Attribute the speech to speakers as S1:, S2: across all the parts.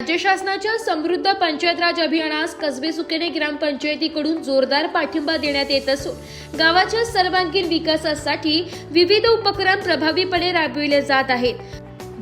S1: राज्य शासनाच्या समृद्ध पंचायत राज अभियानास कसबे सुकेने ग्रामपंचायतीकडून जोरदार पाठिंबा देण्यात येत असून गावाच्या सर्वांगीण विकासासाठी विविध उपक्रम प्रभावीपणे राबविले जात आहेत।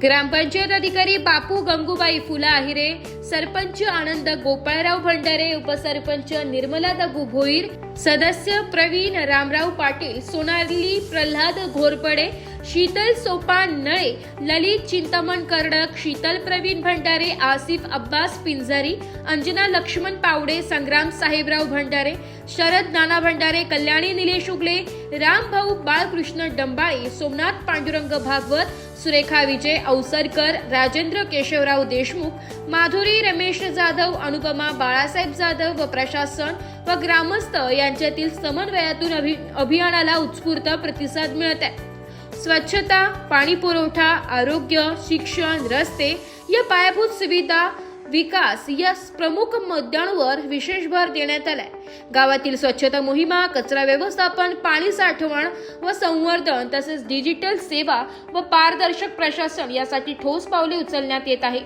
S1: ग्रामपंचायत अधिकारी बापू गंगूबाई फुला आहिरे, सरपंच आनंद गोपाळराव भंडारे, उपसरपंच निर्मला दगू भोईर, सदस्य प्रवीण रामराव पाटील, सोनाली प्रल्हाद घोरपडे, शीतल सोपान नळे, ललित चिंतामण कर्डक, शीतल प्रवीण भंडारे, आसिफ अब्बास पिंजारी, अंजना लक्ष्मण पावडे, संग्राम साहेबराव भंडारे, शरद नाना भंडारे, कल्याणी निलेश उगले, रामभाऊ बाळकृष्ण डंबाळे, सोमनाथ पांडुरंग भागवत, सुरेखा विजय अवसरकर, राजेंद्र केशवराव देशमुख, माधुरी रमेश जाधव, अनुपमा बाळासाहेब जाधव व प्रशासन व ग्रामस्थ यांच्यातील समन्वयातून अभियानाला उत्स्फूर्त प्रतिसाद मिळत आहे। स्वच्छता, पाणी पुरवठा, आरोग्य, शिक्षण, रस्ते या पायाभूत सुविधा विकास या प्रमुख मुद्द्यांवर विशेष भर देण्यात आलाय। गावातील स्वच्छता मोहिमा, कचरा व्यवस्थापन, पाणी साठवण व संवर्धन तसेच डिजिटल सेवा व पारदर्शक प्रशासन यासाठी ठोस पावले उचलण्यात येत आहे।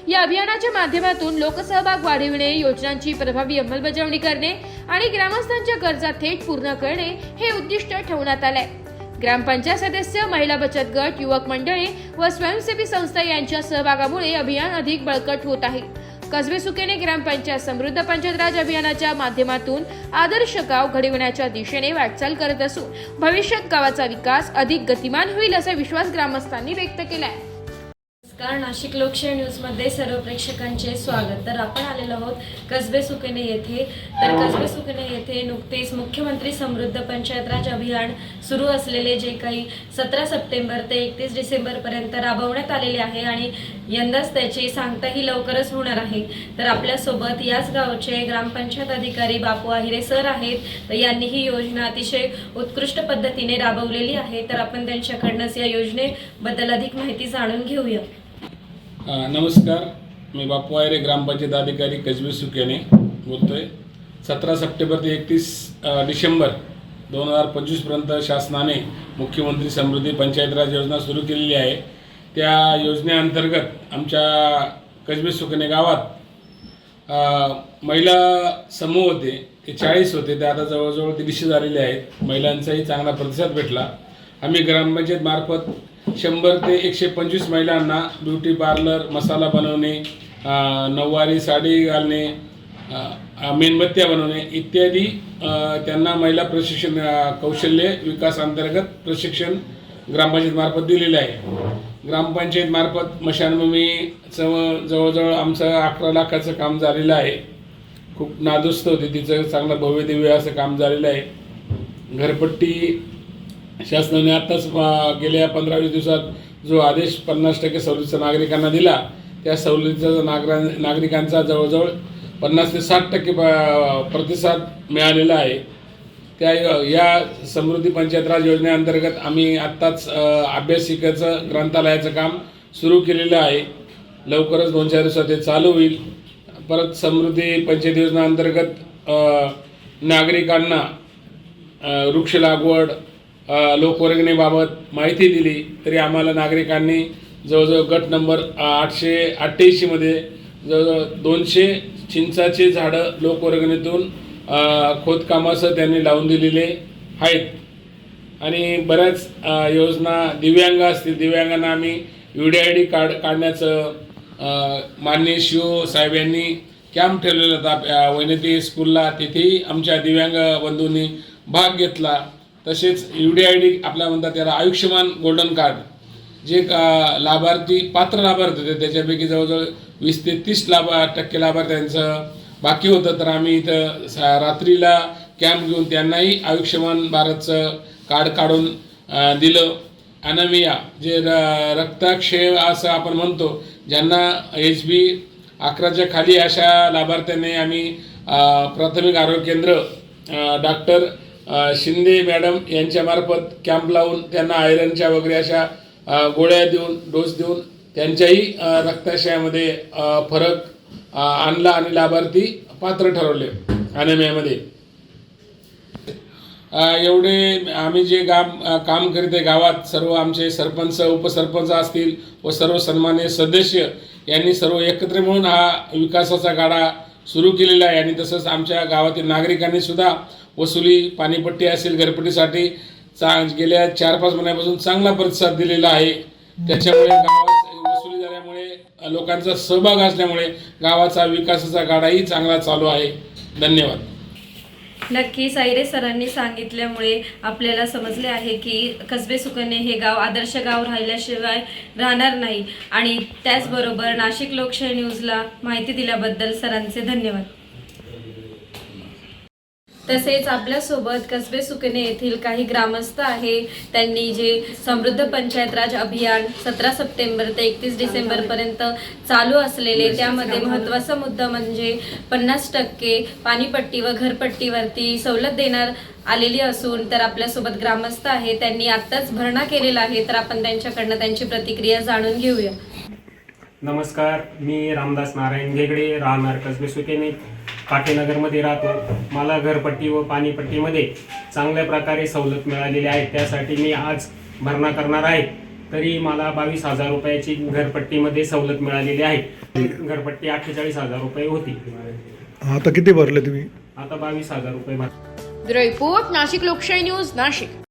S1: या अभियानाच्या माध्यमातून लोकसहभाग वाढविणे, योजनांची प्रभावी अंमलबजावणी करणे आणि ग्रामस्थांच्या गरजा थेट पूर्ण करणे हे उद्दिष्ट ठेवण्यात आले। ग्रामपंचायत सदस्य, महिला बचत गट, युवक मंडळे व स्वयंसेवी संस्था यांच्या सहभागामुळे अभियान अधिक बळकट होत आहे। कसबे सुकेने ग्रामपंचायत समृद्ध पंचायत राज अभियानाच्या माध्यमातून आदर्श गाव घडविण्याच्या दिशेने वाटचाल करत असून भविष्यात गावाचा विकास अधिक गतिमान होईल असा विश्वास ग्रामस्थांनी व्यक्त केला आहे।
S2: नमस्कार, नाशिक लोकशाही न्यूजमध्ये सर्व प्रेक्षकांचे स्वागत। तर आपण आलेलो आहोत कसबे सुकेने येथे। तर कसबे सुकेने येथे नुकतेच मुख्यमंत्री समृद्ध पंचायत राज अभियान सुरू असलेले जे काही 17 सप्टेंबर ते 31 डिसेंबर पर्यंत राबवण्यात आलेले आहे आणि यंदाच त्याची सांगताही लवकरच होणार आहे। तर आपल्यासोबत याच गावचे ग्रामपंचायत अधिकारी बापू आहिरे सर आहेत। तर यांनी ही योजना अतिशय उत्कृष्ट पद्धतीने राबवलेली आहे। तर आपण त्यांच्याकडूनच या योजनेबद्दल अधिक माहिती जाणून घेऊया।
S3: नमस्कार, मी बापू आहिरे, ग्रामपंचायत अधिकारी कसबे सुकेने बोलतोय। 17 सप्टेंबर ते 31 डिसेंबर 2025 पर्यंत शासनाने मुख्यमंत्री समृद्धी पंचायत राज योजना सुरू केलेली आहे। त्या योजनेअंतर्गत आमच्या कसबे सुकेने गावात महिला समूह होते, ते 40 होते, ते आता जवळजवळ 150 झालेले आहेत। महिलांचाही चांगला प्रतिसाद भेटला। आम्ही ग्रामपंचायत मार्फत 100 ते 125 महिलांना ब्युटी पार्लर, मसाला बनवणे, नऊवारी साडी घालणे, मेणबत्त्या बनवणे इत्यादी त्यांना महिला प्रशिक्षण कौशल्य विकास अंतर्गत प्रशिक्षण ग्रामपंचायत मार्फत दिलेले आहे। ग्रामपंचायत मार्फत स्मशानभूमीचं जवळजवळ आमचं 11 लाखाचं काम झालेलं आहे। खूप नादुरुस्त होती, तिचं चांगलं भव्य दिव्य असं काम झालेलं आहे। घरपट्टी शासनाने आत्ताच गेल्या 15-20 दिवसात जो आदेश 50% सवलतीचा नागरिकांना दिला, त्या सवलतीचा नागरिकांचा जवळजवळ 50 ते 60% प्रतिसाद मिळालेला आहे। त्या या समृद्धी पंचायत राज योजनेअंतर्गत आम्ही आत्ताच अभ्यासिकेचं ग्रंथालयाचं काम सुरू केलेलं आहे। लवकरच 2-4 दिवसात ते चालू होईल। परत समृद्धी पंचायत योजनेअंतर्गत नागरिकांना वृक्ष लागवड, लोकवर्गणीबाबत माहिती दिली तरी आम्हाला नागरिकांनी जवळजवळ गट नंबर 888 मध्ये जवळजवळ 200 चिंचाचे झाडं लोकवर्गणीतून खोदकामासह त्यांनी लावून दिलेले आहेत। आणि बऱ्याच योजना दिव्यांग असतील, दिव्यांगांना आम्ही UDID कार्ड काढण्याचं माननीय शिव साहेब यांनी कॅम्प ठेवलेला होता वैनती स्कूलला, तिथेही आमच्या दिव्यांग बंधूंनी भाग घेतला। तसेच UDID आपल्या म्हणतात त्याला आयुष्यमान गोल्डन कार्ड, जे लाभार्थी पात्र लाभार्थी होते त्याच्यापैकी जवळजवळ 20 ते 30% लाभार्थ्यांचं बाकी होतं। तर आम्ही इथं रात्रीला कॅम्प घेऊन त्यांनाही आयुष्यमान भारतचं कार्ड काढून दिलं। अॅनेमिया जे रक्तक्षय असं आपण म्हणतो, ज्यांना HB 11च्या खाली अशा लाभार्थ्यांनी आम्ही प्राथमिक आरोग्य केंद्र डॉक्टर शिंदे मॅडम यांच्यामार्फत कॅम्प लावून त्यांना आयरनच्या वगैरे अशा गोळ्या देऊन, डोस देऊन त्यांच्याही रक्तक्षयामध्ये फरक आणला आणि लाभार्थी पात्र ठरवले अॅनेमियामध्ये। एवढे आम्ही जे काम करीत आहे गावात, सर्व आमचे सरपंच, उपसरपंच असतील व सर्व सन्मान्य सदस्य यांनी सर्व एकत्र मिळून हा विकासाचा गाडा सुरू केलेला आहे आणि तसंच आमच्या गावातील नागरिकांनी सुद्धा वसुली पाणीपट्टी असेल घरपट्टीसाठी गेल्या 4-5 महिन्यापासून चांगला प्रतिसाद दिलेला आहे. त्याच्यामुळे गावात वसुली झाल्यामुळे लोकांचा सहभाग असल्यामुळे गावाचा विकासाचा गाडाही चांगला चालू आहे. धन्यवाद.
S2: नक्कीच आयरे सरांनी सांगितल्यामुळे आपल्याला समजले आहे की कसबे सुकन्या हे गाव आदर्श गाव राहिल्याशिवाय राहणार नाही. आणि त्याचबरोबर नाशिक लोकशाही न्यूजला माहिती दिल्याबद्दल सरांचे धन्यवाद. तसेच आपल्यासोबत कसबे सुकन्या येथील काही ग्रामस्थ आहे. त्यांनी जे समृद्ध पंचायत राज अभियान 17 सप्टेंबर ते 31 डिसेंबरपर्यंत चालू असलेले त्यामध्ये महत्त्वाचा मुद्दा म्हणजे 50% पाणीपट्टी व घरपट्टीवरती सवलत देणार आलेली असून तर आपल्यासोबत ग्रामस्थ आहे. त्यांनी आत्ताच भरणा केलेला आहे. तर आपण त्यांच्याकडनं त्यांची प्रतिक्रिया जाणून घेऊया.
S4: नमस्कार, मी रामदास नारायण घेगडे, राहणार कसबे सुकेने, काठीनगरमध्ये राहतो. मला घरपट्टी व पाणीपट्टीमध्ये चांगल्या प्रकारे सवलत मिळालेली आहे. त्यासाठी मी आज भरणा करणार आहे. तरी मला 22,000 रुपयाची घरपट्टीमध्ये सवलत मिळालेली आहे. घरपट्टी 48,000 रुपये होती.
S5: आता किती भरले तुम्ही?
S4: आता 22,000 रुपये भर.
S1: ब्युरो रिपोर्ट, नाशिक लोकशाही न्यूज, नाशिक.